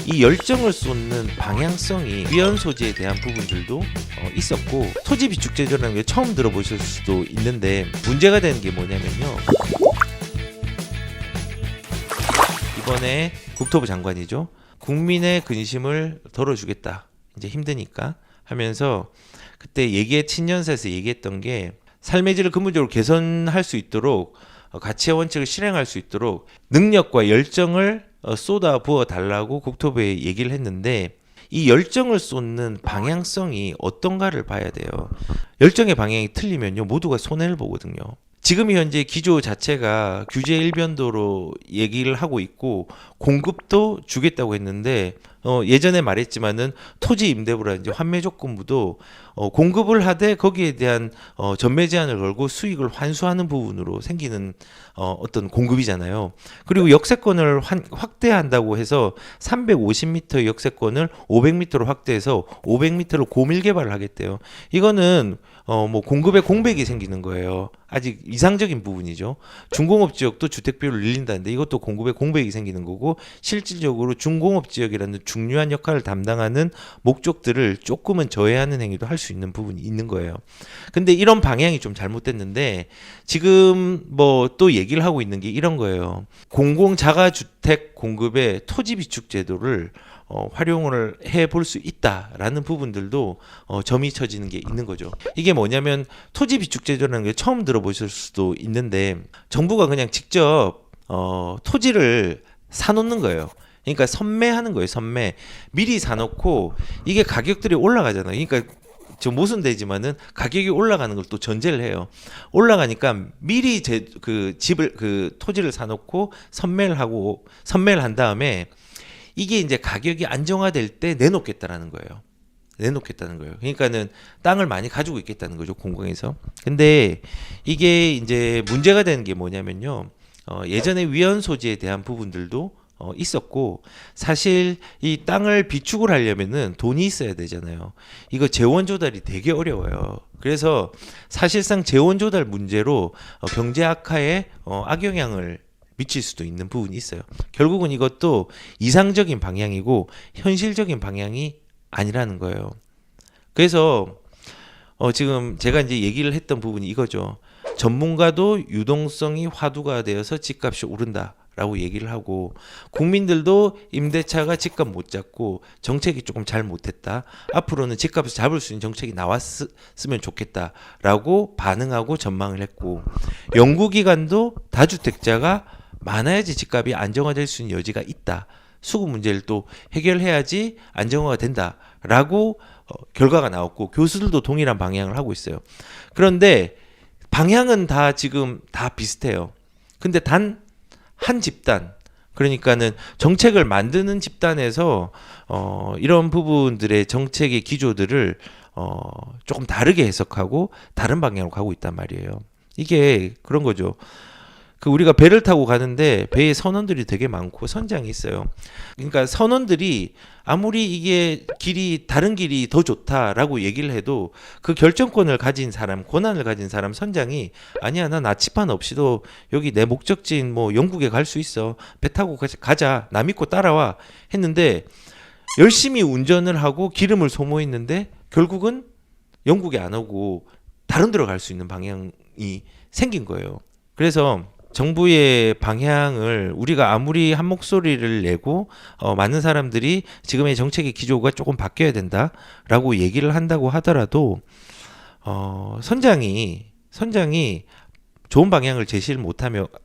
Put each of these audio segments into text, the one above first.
이 열정을 쏟는 방향성이 위헌 소지에 대한 부분들도 있었고, 토지 비축 제도라는 게 처음 들어보실 수도 있는데 문제가 되는 게 뭐냐면요, 이번에 국토부 장관이죠, 국민의 근심을 덜어주겠다, 이제 힘드니까 하면서 그때 친년사에서 얘기했던 게, 삶의 질을 근본적으로 개선할 수 있도록 가치의 원칙을 실행할 수 있도록 능력과 열정을 쏟아 부어 달라고 국토부에 얘기를 했는데, 이 열정을 쏟는 방향성이 어떤가를 봐야 돼요. 열정의 방향이 틀리면요, 모두가 손해를 보거든요. 지금 현재 기조 자체가 규제 일변도로 얘기를 하고 있고 공급도 주겠다고 했는데, 예전에 말했지만은 토지 임대부라든지 환매 조건부도 공급을 하되 거기에 대한 전매 제한을 걸고 수익을 환수하는 부분으로 생기는 어떤 공급이잖아요. 그리고 역세권을 확대한다고 해서 350m 역세권을 500m로 확대해서 500m로 고밀 개발을 하겠대요. 이거는 뭐 공급에 공백이 생기는 거예요. 아직 이상적인 부분이죠. 중공업 지역도 주택 비율을 늘린다는데 이것도 공급에 공백이 생기는 거고, 실질적으로 중공업 지역이라는 중요한 역할을 담당하는 목적들을 조금은 저해하는 행위도 할 수 있는 부분이 있는 거예요. 근데 이런 방향이 좀 잘못됐는데, 지금 뭐 또 얘기를 하고 있는 게 이런 거예요. 공공 자가주택 공급의 토지 비축 제도를 활용을 해볼 수 있다라는 부분들도 점이 쳐지는 게 있는 거죠. 이게 뭐냐면, 토지 비축 제도라는 게 처음 들어보실 수도 있는데, 정부가 그냥 직접 토지를 사놓는 거예요. 그러니까 선매하는 거예요. 선매. 미리 사놓고 이게 가격들이 올라가잖아요. 그러니까 저 모순되지만은 가격이 올라가는 걸 또 전제를 해요. 올라가니까 미리 그 토지를 사놓고 선매를 한 다음에 이게 이제 가격이 안정화될 때 내놓겠다라는 거예요. 내놓겠다는 거예요. 그러니까는 땅을 많이 가지고 있겠다는 거죠, 공공에서. 근데 이게 이제 문제가 되는 게 뭐냐면요, 예전에 위헌 소지에 대한 부분들도 있었고, 사실 이 땅을 비축을 하려면은 돈이 있어야 되잖아요. 이거 재원 조달이 되게 어려워요. 그래서 사실상 재원 조달 문제로 경제 악화에 악영향을 미칠 수도 있는 부분이 있어요. 결국은 이것도 이상적인 방향이고 현실적인 방향이 아니라는 거예요. 그래서 지금 제가 이제 얘기를 했던 부분이 이거죠. 전문가도 유동성이 화두가 되어서 집값이 오른다라고 얘기를 하고, 국민들도 임대차가 집값 못 잡고 정책이 조금 잘 못했다, 앞으로는 집값을 잡을 수 있는 정책이 나왔으면 좋겠다라고 반응하고 전망을 했고, 연구기관도 다주택자가 많아야지 집값이 안정화될 수 있는 여지가 있다, 수급 문제를 또 해결해야지 안정화가 된다라고 결과가 나왔고, 교수들도 동일한 방향을 하고 있어요. 그런데 방향은 다 지금 다 비슷해요. 근데 단 한 집단, 그러니까는 정책을 만드는 집단에서 이런 부분들의 정책의 기조들을 조금 다르게 해석하고 다른 방향으로 가고 있단 말이에요. 이게 그런 거죠. 우리가 배를 타고 가는데 배에 선원들이 되게 많고 선장이 있어요. 그러니까 선원들이 아무리 이게 다른 길이 더 좋다라고 얘기를 해도 그 결정권을 가진 사람, 권한을 가진 사람, 선장이 아니야, 나 나치판 없이도 여기 내 목적지인 뭐 영국에 갈 수 있어, 배 타고 가자, 나 믿고 따라와 했는데, 열심히 운전을 하고 기름을 소모했는데 결국은 영국에 안 오고 다른 데로 갈 수 있는 방향이 생긴 거예요. 그래서 정부의 방향을 우리가 아무리 한 목소리를 내고 많은 사람들이 지금의 정책의 기조가 조금 바뀌어야 된다라고 얘기를 한다고 하더라도 선장이 좋은 방향을 제시를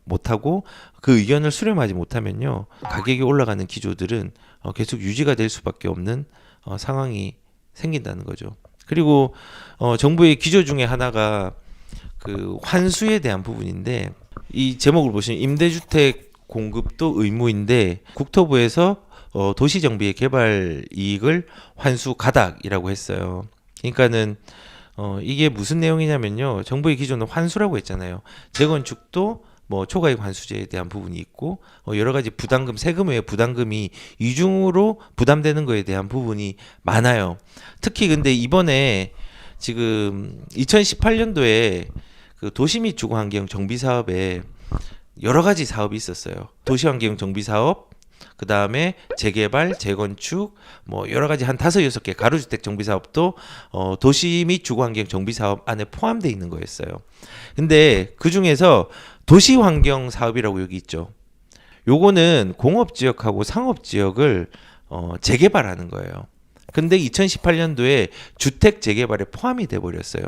못하고 그 의견을 수렴하지 못하면요, 가격이 올라가는 기조들은 계속 유지가 될 수밖에 없는 상황이 생긴다는 거죠. 그리고 정부의 기조 중에 하나가 그 환수에 대한 부분인데, 이 제목을 보시면 임대주택 공급도 의무인데 국토부에서 도시정비의 개발 이익을 환수 가닥이라고 했어요. 그러니까는 이게 무슨 내용이냐면요, 정부의 기존은 환수라고 했잖아요. 재건축도 뭐 초과이익 환수제에 대한 부분이 있고 여러 가지 부담금, 세금 외에 부담금이 이중으로 부담되는 거에 대한 부분이 많아요. 특히 근데 이번에 지금 2018년도에 그 도시 및 주거 환경 정비 사업에 여러 가지 사업이 있었어요. 도시 환경 정비 사업, 그 다음에 재개발, 재건축, 뭐 여러 가지 한 5-6개 가로주택 정비 사업도 도시 및 주거환경 정비 사업 안에 포함되어 있는 거였어요. 근데 그 중에서 도시환경 사업이라고 여기 있죠. 요거는 공업지역하고 상업지역을 재개발하는 거예요. 근데 2018년도에 주택 재개발에 포함이 돼 버렸어요.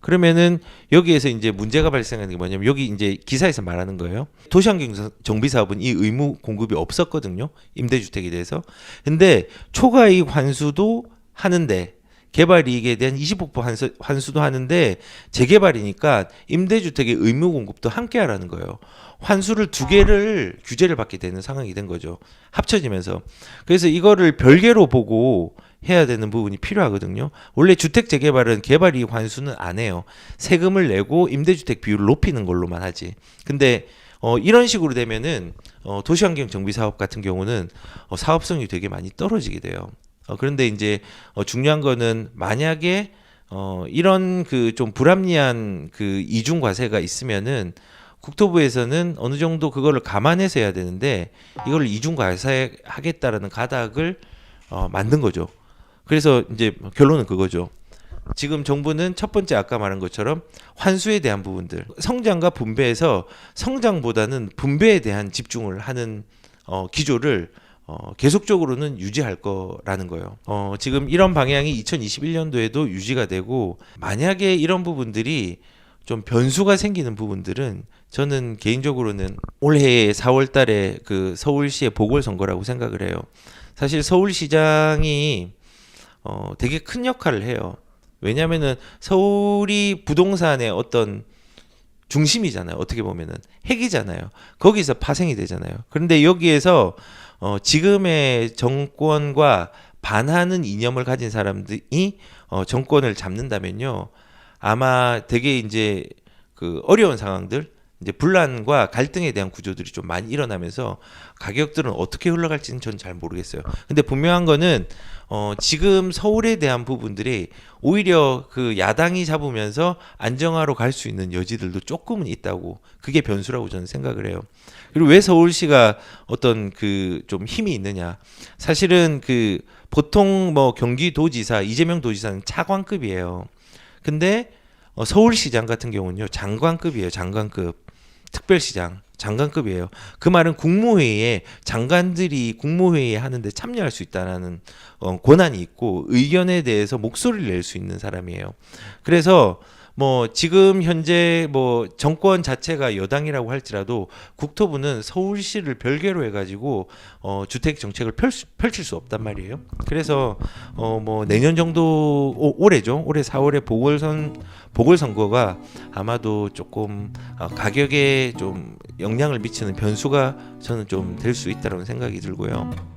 그러면은 여기에서 이제 문제가 발생하는 게 뭐냐면 여기 이제 기사에서 말하는 거예요. 도시환경 정비 사업은 이 의무 공급이 없었거든요. 임대주택에 대해서. 근데 초과이익 환수도 하는데 개발 이익에 대한 20% 환수도 하는데 재개발이니까 임대주택의 의무 공급도 함께 하라는 거예요. 환수를 2개를 규제를 받게 되는 상황이 된 거죠. 합쳐지면서. 그래서 이거를 별개로 보고 해야 되는 부분이 필요하거든요. 원래 주택 재개발은 개발 이익 환수는 안 해요. 세금을 내고 임대주택 비율을 높이는 걸로만 하지. 근데 이런 식으로 되면은 도시환경 정비 사업 같은 경우는 사업성이 되게 많이 떨어지게 돼요. 그런데 이제 중요한 거는 만약에 이런 그 좀 불합리한 그 이중 과세가 있으면은 국토부에서는 어느 정도 그거를 감안해서 해야 되는데 이걸 이중 과세하겠다라는 가닥을 만든 거죠. 그래서 이제 결론은 그거죠. 지금 정부는 첫 번째 아까 말한 것처럼 환수에 대한 부분들, 성장과 분배에서 성장보다는 분배에 대한 집중을 하는 기조를 계속적으로는 유지할 거라는 거예요. 지금 이런 방향이 2021년도에도 유지가 되고 만약에 이런 부분들이 좀 변수가 생기는 부분들은 저는 개인적으로는 올해 4월 달에 그 서울시의 보궐선거라고 생각을 해요. 사실 서울시장이 되게 큰 역할을 해요. 왜냐하면은 서울이 부동산의 어떤 중심이잖아요. 어떻게 보면은 핵이잖아요. 거기서 파생이 되잖아요. 그런데 여기에서 지금의 정권과 반하는 이념을 가진 사람들이 정권을 잡는다면요, 아마 되게 이제 그 어려운 상황들, 이제 분란과 갈등에 대한 구조들이 좀 많이 일어나면서 가격들은 어떻게 흘러갈지는 저는 잘 모르겠어요. 근데 분명한 거는 지금 서울에 대한 부분들이 오히려 그 야당이 잡으면서 안정화로 갈 수 있는 여지들도 조금은 있다고, 그게 변수라고 저는 생각을 해요. 그리고 왜 서울시가 어떤 그 좀 힘이 있느냐? 사실은 그 보통 뭐 경기도지사, 이재명 도지사는 차관급이에요. 근데 서울시장 같은 경우는요, 장관급이에요. 장관급. 특별시장, 장관급이에요. 그 말은 국무회의에 장관들이 국무회의에 하는데 참여할 수 있다는 권한이 있고 의견에 대해서 목소리를 낼 수 있는 사람이에요. 그래서 뭐 지금 현재 뭐 정권 자체가 여당이라고 할지라도 국토부는 서울시를 별개로 해가지고 주택 정책을 펼칠 수 없단 말이에요. 그래서 뭐 내년 정도 올해죠. 올해 4월에 보궐선거가 아마도 조금 가격에 좀 영향을 미치는 변수가 저는 좀 될 수 있다는 생각이 들고요.